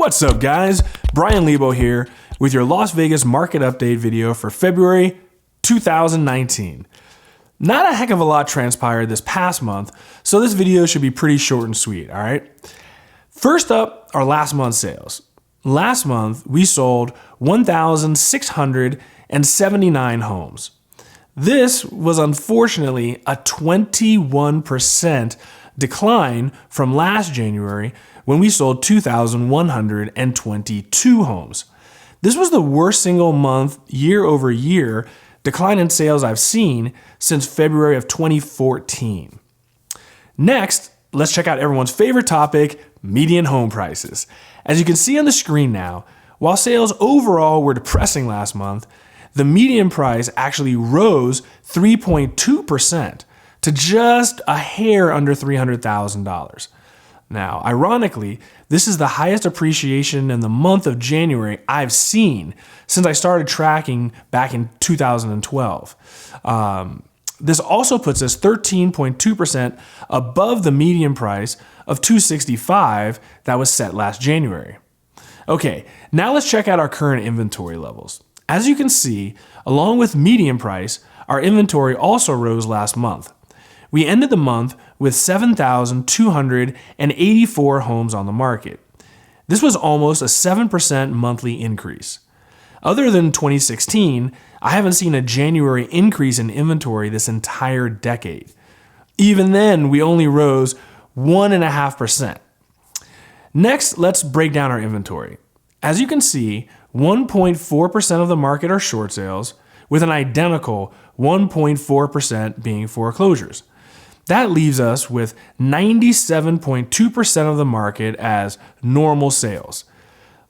What's up, guys? Bryan Lebo here with your Las Vegas market update video for February 2019. Not a heck of a lot transpired this past month, so this video should be pretty short and sweet, all right? First up are last month's sales. Last month, we sold 1,679 homes. This was unfortunately a 21% decline from last January when we sold 2,122 homes. This was the worst single month year over year decline in sales I've seen since February of 2014. Next, let's check out everyone's favorite topic, median home prices. As you can see on the screen now, while sales overall were depressing last month, the median price actually rose 3.2% to just a hair under $300,000. Now, ironically, this is the highest appreciation in the month of January I've seen since I started tracking back in 2012. This also puts us 13.2% above the median price of $265 that was set last January. Okay, now let's check out our current inventory levels. As you can see, along with median price, our inventory also rose last month. We ended the month with 7,284 homes on the market. This was almost a 7% monthly increase. Other than 2016, I haven't seen a January increase in inventory this entire decade. Even then, we only rose 1.5%. Next, let's break down our inventory. As you can see, 1.4% of the market are short sales, with an identical 1.4% being foreclosures. That leaves us with 97.2% of the market as normal sales.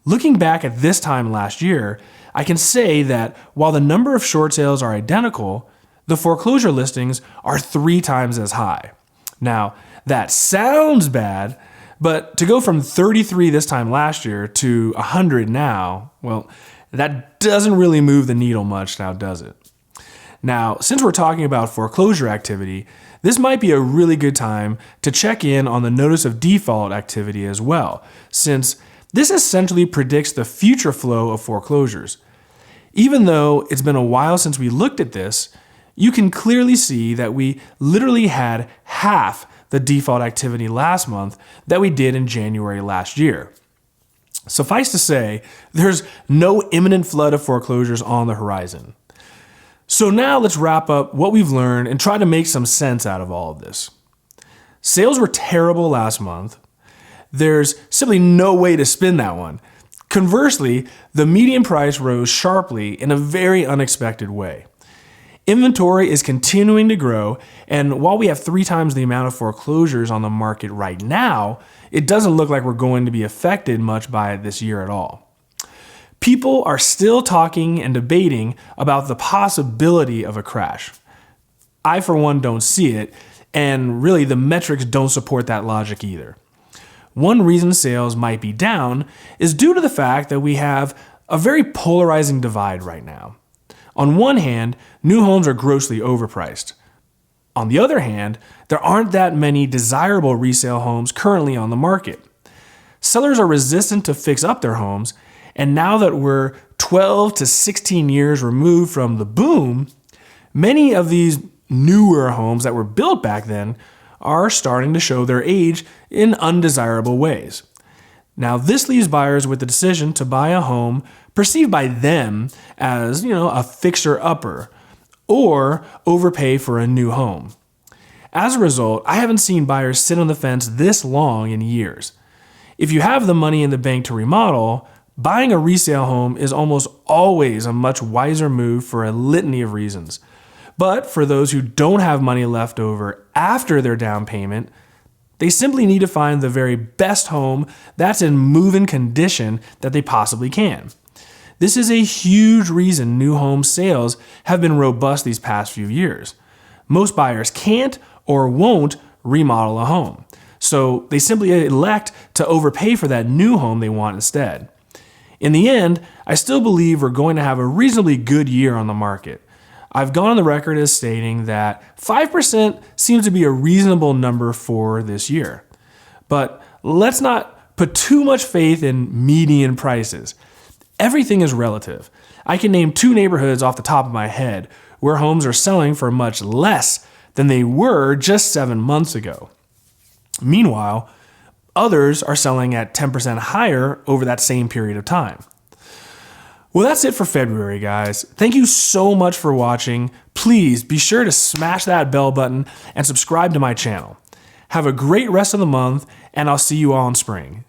Looking back at this time last year, I can say that while the number of short sales are identical, the foreclosure listings are 3 times as high. Now, that sounds bad, but to go from 33 this time last year to 100 now, well, that doesn't really move the needle much now, does it? Now, since we're talking about foreclosure activity, this might be a really good time to check in on the notice of default activity as well, since this essentially predicts the future flow of foreclosures. Even though it's been a while since we looked at this, you can clearly see that we literally had half the default activity last month that we did in January last year. Suffice to say, there's no imminent flood of foreclosures on the horizon. So now let's wrap up what we've learned and try to make some sense out of all of this. Sales were terrible last month. There's simply no way to spin that one. Conversely, the median price rose sharply in a very unexpected way. Inventory is continuing to grow, and while we have 3 times the amount of foreclosures on the market right now, it doesn't look like we're going to be affected much by it this year at all. People are still talking and debating about the possibility of a crash. I, for one, don't see it, and really the metrics don't support that logic either. One reason sales might be down is due to the fact that we have a very polarizing divide right now. On one hand, new homes are grossly overpriced. On the other hand, there aren't that many desirable resale homes currently on the market. Sellers are resistant to fix up their homes, and now that we're 12 to 16 years removed from the boom, many of these newer homes that were built back then are starting to show their age in undesirable ways. Now, this leaves buyers with the decision to buy a home perceived by them as, a fixer-upper, or overpay for a new home. As a result, I haven't seen buyers sit on the fence this long in years. If you have the money in the bank to remodel, buying a resale home is almost always a much wiser move for a litany of reasons. But for those who don't have money left over after their down payment, they simply need to find the very best home that's in move-in condition that they possibly can. This is a huge reason new home sales have been robust these past few years. Most buyers can't or won't remodel a home, so they simply elect to overpay for that new home they want instead. In the end, I still believe we're going to have a reasonably good year on the market. I've gone on the record as stating that 5% seems to be a reasonable number for this year. But let's not put too much faith in median prices. Everything is relative. I can name 2 neighborhoods off the top of my head where homes are selling for much less than they were just 7 months ago. Meanwhile, others are selling at 10% higher over that same period of time. Well, that's it for February, guys. Thank you so much for watching. Please be sure to smash that bell button and subscribe to my channel. Have a great rest of the month, and I'll see you all in spring.